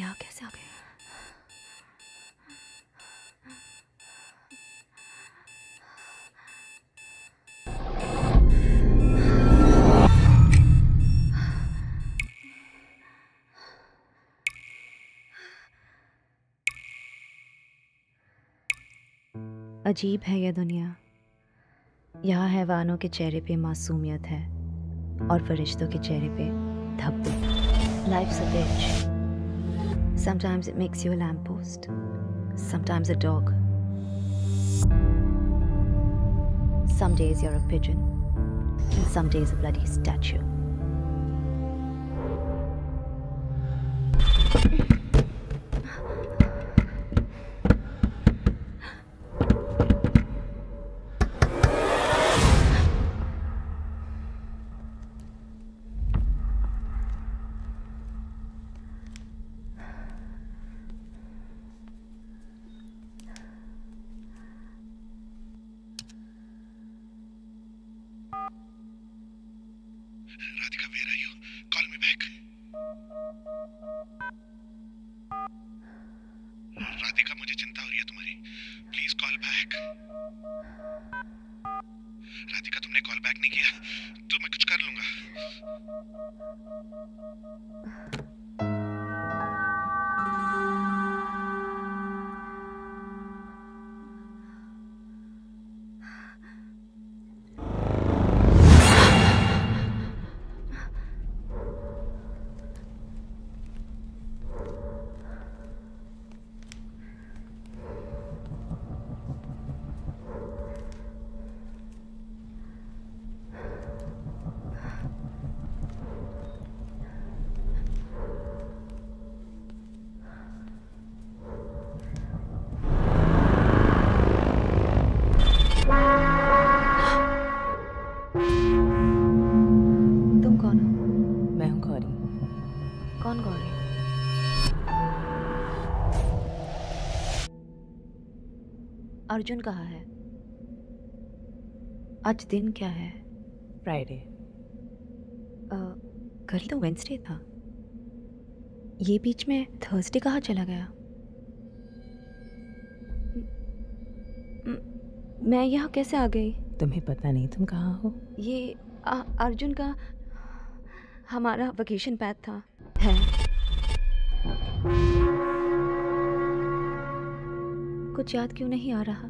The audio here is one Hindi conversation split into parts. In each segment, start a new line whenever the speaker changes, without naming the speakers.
यहाँ कैसे आ गए? अजीब है यह दुनिया। यहाँ हैवानों के चेहरे पे मासूमियत है और फरिश्तों के चेहरे पे धब्बे। Life's a bitch. Sometimes it makes you a lamppost. Sometimes a dog. Some days you're a pigeon. And some days a bloody statue.
Radhika, where are you? Call me back. Radhika, मुझे चिंता हो रही है तुम्हारी. Please call back. राधिका, तुमने कॉल बैक नहीं किया तो मैं कुछ कर लूंगा.
तुम कौन हो?
मैं हूँ गौरी।
कौन गौरी? अर्जुन कहाँ है? आज दिन क्या है?
फ्राइडे।
कल तो वेंसडे था। ये बीच में थर्सडे कहाँ चला गया? मैं यहाँ कैसे आ गई?
तुम्हें पता नहीं तुम कहाँ हो?
ये अर्जुन का हमारा वेकेशन पैक था है। कुछ याद क्यों नहीं आ रहा?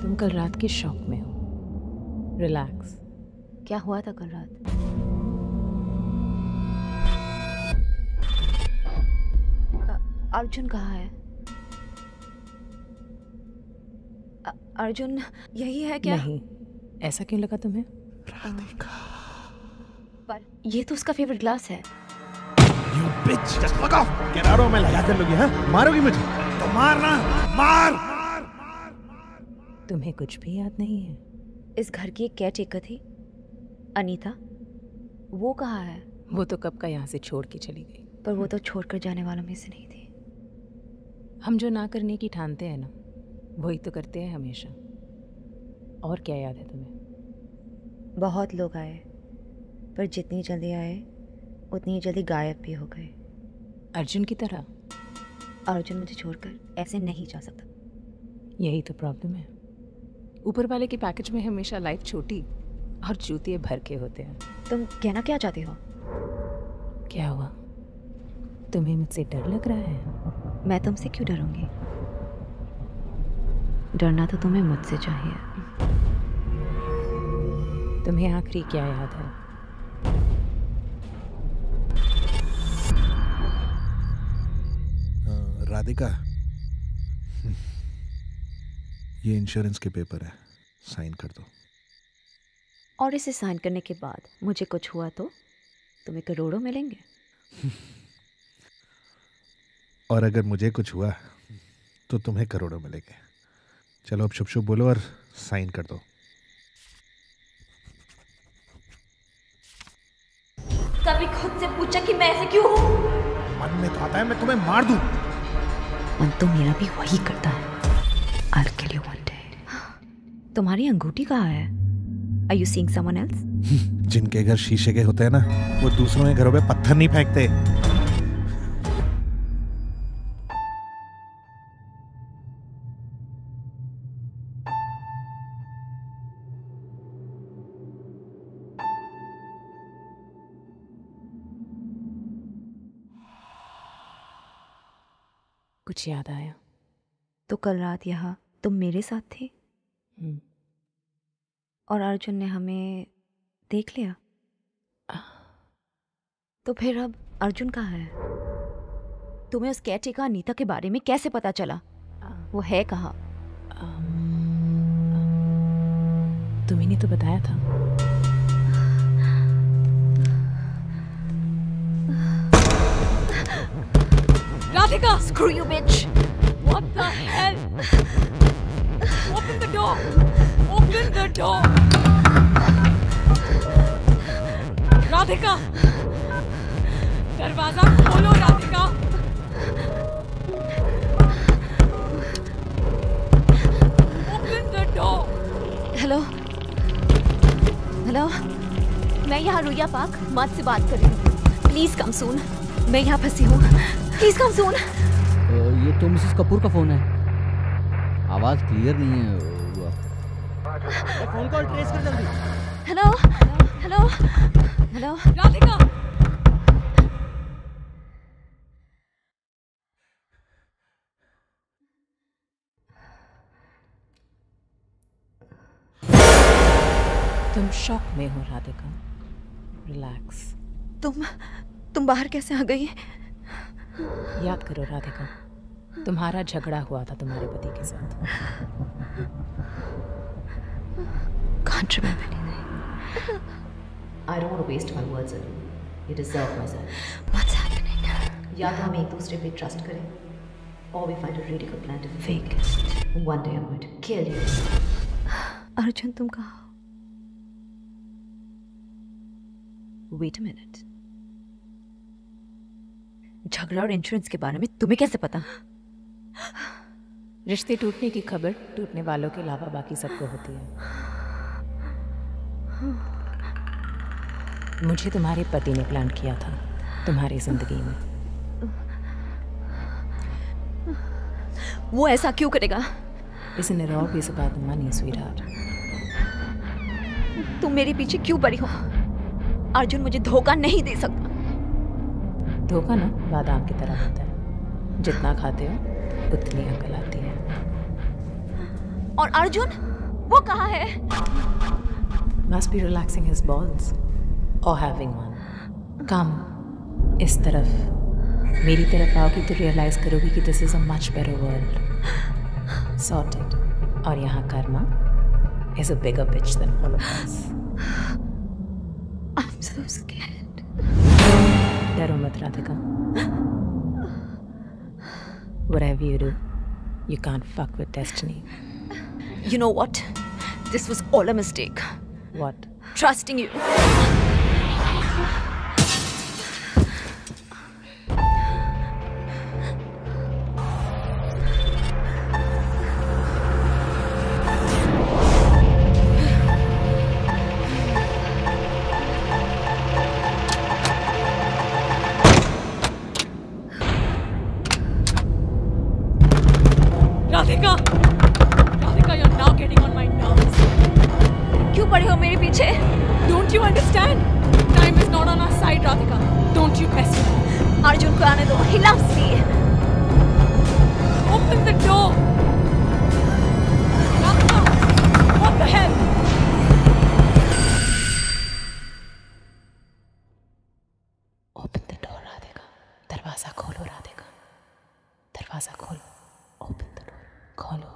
तुम कल रात के शौक में हो। रिलैक्स।
क्या हुआ था कल रात? अर्जुन कहाँ है? अर्जुन यही है क्या?
नहीं, ऐसा क्यों लगा तुम्हें?
पर ये तो उसका फेवरेट ग्लास है।
You bitch, just fuck off. Get out of my life. क्या कर लोगी? हाँ? मारोगी मुझे? तो मारना, मार।
तुम्हें कुछ भी याद नहीं है?
इस घर की एक केयरटेकर थी, अनीता। वो कहाँ है?
वो तो कब का यहाँ से छोड़ के चली गई।
पर वो तो छोड़कर जाने वालों में से नहीं थी।
हम जो ना करने की ठानते हैं ना, वही तो करते हैं हमेशा। और क्या याद है तुम्हें?
बहुत लोग आए, पर जितनी जल्दी आए उतनी जल्दी गायब भी हो गए।
अर्जुन की तरह?
अर्जुन मुझे छोड़कर ऐसे नहीं जा सकता।
यही तो प्रॉब्लम है। ऊपर वाले के पैकेज में हमेशा लाइफ छोटी और जूतिए भर के होते हैं।
तुम कहना क्या चाहते हो?
क्या हुआ? तुम्हें मुझसे डर लग रहा है?
मैं तुमसे क्यों डरूंगी? डरना तो तुम्हें मुझसे चाहिए।
तुम्हें आखिरी क्या याद है?
राधिका, ये इंश्योरेंस के पेपर है, साइन कर दो।
और इसे साइन करने के बाद मुझे कुछ हुआ तो तुम्हें करोड़ों मिलेंगे।
और अगर मुझे कुछ हुआ तो तुम्हें करोड़ों मिलेंगे। चलो अब शुभ शुभ बोलो और साइन कर दो।
कभी खुद से पूछा कि मैं ऐसे क्यों हूँ?
मन में तो आता है मैं तुम्हें मार दूं।
मन तो मेरा भी वही करता है। I'll kill you one day. तुम्हारी अंगूठी कहाँ है? Are you seeing someone else?
जिनके घर शीशे के होते हैं ना, वो दूसरों के घरों पे पत्थर नहीं फेंकते।
कुछ याद आया?
तो कल रात यहाँ तुम मेरे साथ थे और अर्जुन ने हमें देख लिया। तो फिर अब अर्जुन कहाँ है? तुम्हें उस केयरटेकर अनीता के बारे में कैसे पता चला? वो है कहाँ?
तुम्ही ने तो बताया था।
Radhika! Screw you, bitch!
What the hell? Open the door! Open the door! Radhika! दरवाजा खोलो Radhika! Open the door!
Hello hello, मैं यहाँ रुया पार्क मत से बात कर रही हूँ। प्लीज कम सून, मैं यहाँ फंसी हूँ। प्लीज कम सून।
ये तो मिसेस कपूर का फोन है। आवाज क्लियर नहीं है। फोन कॉल ट्रेस कर जल्दी।
Hello hello hello
Radhika! तुम शॉक में हो राधिका। रिलैक्स।
तुम बाहर कैसे आ गई?
याद करो राधिका, तुम्हारा झगड़ा हुआ था तुम्हारे पति के साथ।
Can't remember anything.
I don't want to waste my words on you. You deserve my silence.
What's happening?
या तो हम एक दूसरे पे ट्रस्ट करें, or we find a really good plan to
Fake.
One day I'm going to kill you.
Arjun तुम कहाँ हो? Wait a minute. झगड़ा और इंश्योरेंस के बारे में तुम्हें कैसे पता?
रिश्ते टूटने की खबर टूटने वालों के अलावा बाकी सबको होती है। मुझे तुम्हारे पति ने प्लान किया था तुम्हारी जिंदगी में।
वो ऐसा क्यों करेगा?
Isn't it always about the money, sweetheart?
तुम मेरे पीछे क्यों पड़ी हो? अर्जुन मुझे धोखा नहीं दे सकता।
धोखा ना बादाम की तरह होता है, जितना खाते हो उतनी अकल आती है।
और अर्जुन वो कहाँ है?
Must be relaxing his balls or having one. Come, इस तरफ मेरी तरफ आओगी तो रियलाइज करोगी कि this is a much better world. Sorted. और यहाँ Karma is a bigger bitch than all of us.
I'm so scared.
डरो मत Radhika. Whatever you do, you can't fuck with destiny.
You know what? This was all a mistake.
What?
Trusting you.
Radhika! Radhika, you're now getting on my nerves.
क्यों पड़े हो मेरे पीछे?
Don't you understand? Time is not on our side, Radhika. Don't you mess with me.
Arjun को आने दो. He loves me.
Open the door. Radhika! What the hell? Open the door, Radhika. दरवाजा खोलो, राधिका. दरवाजा खोलो. Open the door. खोलो.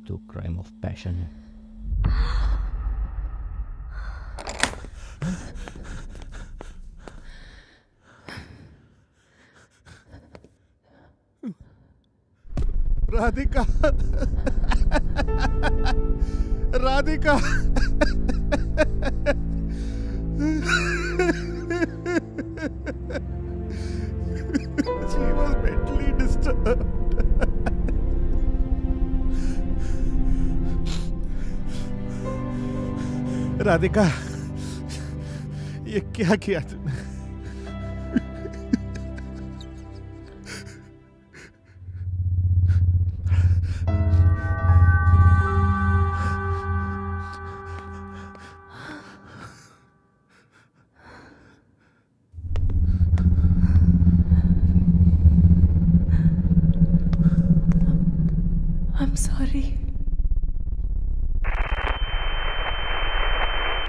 तो क्राइम ऑफ पैशन है।
Radhika, Radhika, she was mentally disturbed. Radhika, ये क्या किया तुमने?
I'm sorry.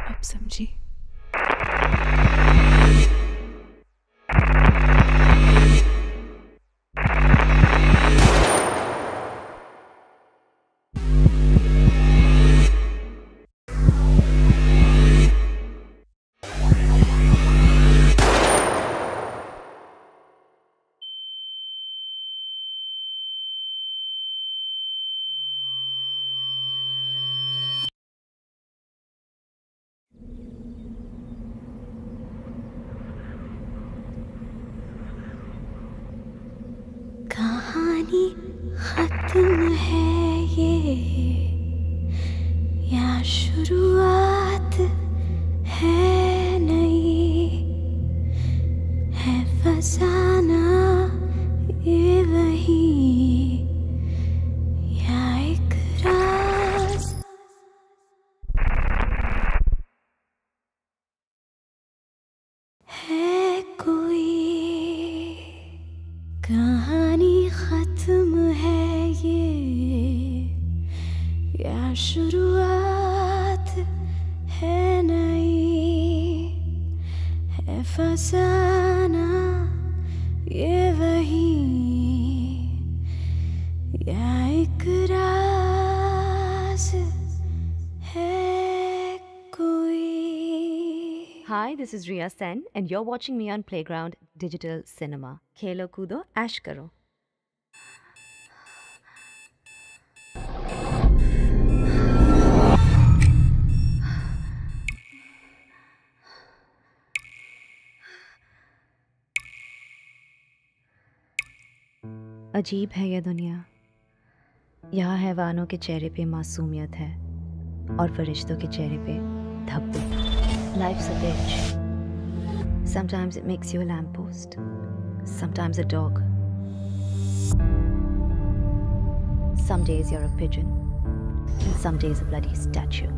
अब समझी।
कहानी खत्म है ये या शुरुआत है नई, है फसाना ये वही या एक राज। है कोई कहानी खत्म है ये या शुरुआत है नई, है फसाना ये वही या एक राज है कोई।
Hi, this is Riya Sen and you're watching me on Playground Digital Cinema. खेलो कूदो ऐश करो। अजीब है ये दुनिया, यहाँ हैवानों के चेहरे पे मासूमियत है और फरिश्तों के चेहरे पे धब्बे। Life's a bitch. Sometimes it makes you a lamppost, sometimes a dog. Some days you're a pigeon, and some days a bloody statue.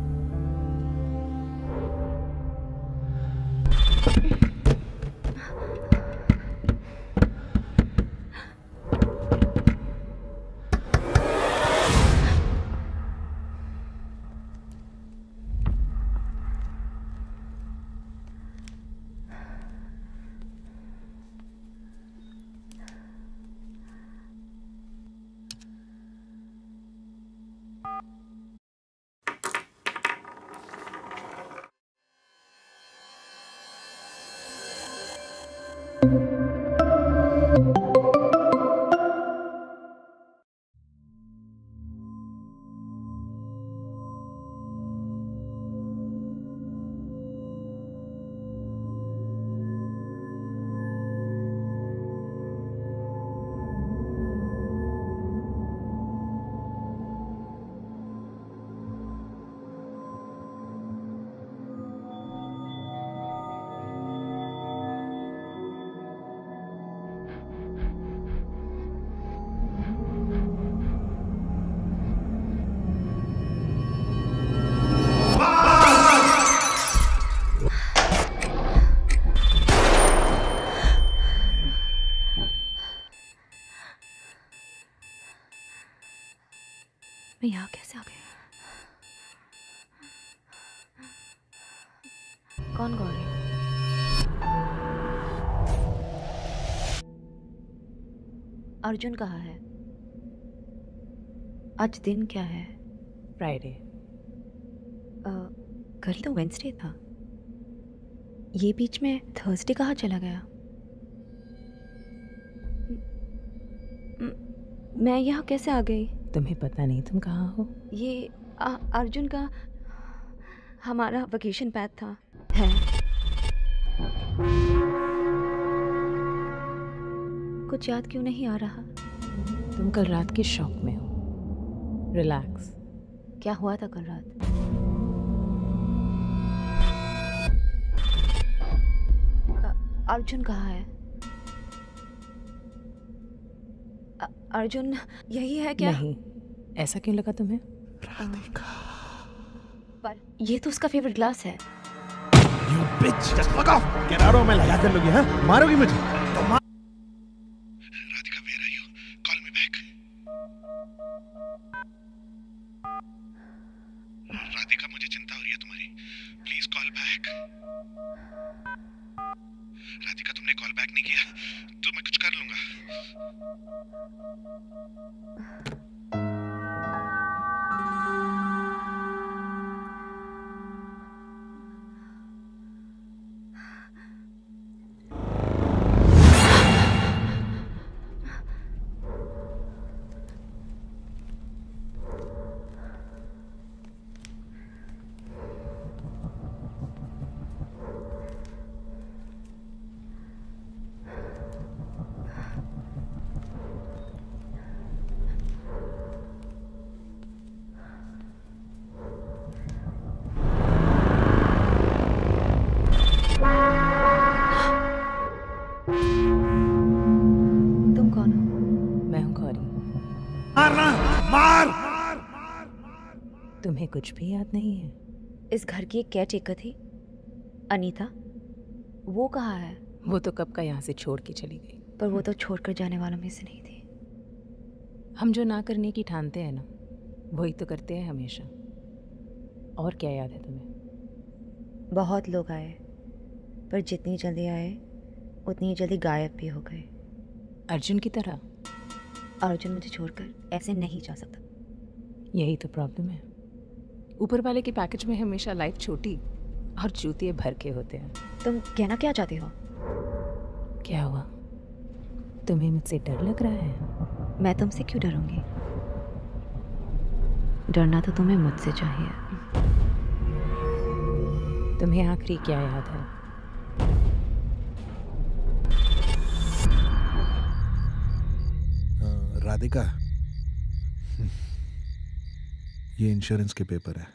मैं यहाँ कैसे आ गया? कौन गौरी? अर्जुन कहाँ है? आज दिन क्या है?
फ्राइडे।
कल तो वेंसडे था। ये बीच में थर्सडे कहाँ चला गया? मैं यहाँ कैसे आ गई?
तुम्हें पता नहीं तुम कहाँ हो?
ये अर्जुन का हमारा वेकेशन पैक था है। कुछ याद क्यों नहीं आ रहा?
तुम कल रात के शौक में हो। रिलैक्स।
क्या हुआ था कल रात? अर्जुन कहाँ है? अर्जुन यही है क्या?
नहीं, ऐसा क्यों लगा तुम्हें?
पर ये तो उसका फेवरेट ग्लास है।
You bitch, just fuck off. Get out of my life. क्या कर लोगी? हाँ? मारोगी मुझे? Radhika, where are you? Call me back. Radhika, मुझे चिंता हो रही है तुम्हारी. Please call back. राधिका, तुमने कॉल बैक नहीं किया तो मैं कुछ कर लूंगा.
तुम कौन हो?
मैं हूँ गौरी।
मारना, मार!
तुम्हें कुछ भी याद नहीं है?
इस घर की एक केयर टेकर थी अनीता। वो कहाँ है?
वो तो कब का यहाँ से छोड़ के चली गई।
पर वो तो छोड़कर जाने वालों में से नहीं थी।
हम जो ना करने की ठानते हैं ना, वही तो करते हैं हमेशा। और क्या याद है तुम्हें?
बहुत लोग आए, पर जितनी जल्दी आए उतनी जल्दी गायब भी हो गए।
अर्जुन की तरह।
अर्जुन मुझे छोड़कर ऐसे नहीं जा सकता।
यही तो प्रॉब्लम है। ऊपर वाले के पैकेज में हमेशा लाइफ छोटी और जूतिए भर के होते हैं।
तुम कहना क्या चाहती हो?
क्या हुआ? तुम्हें मुझसे डर लग रहा है?
मैं तुमसे क्यों डरूंगी? डरना तो तुम्हें मुझसे चाहिए।
तुम्हें आखिरी क्या याद है?
राधिका, ये इंश्योरेंस के पेपर है.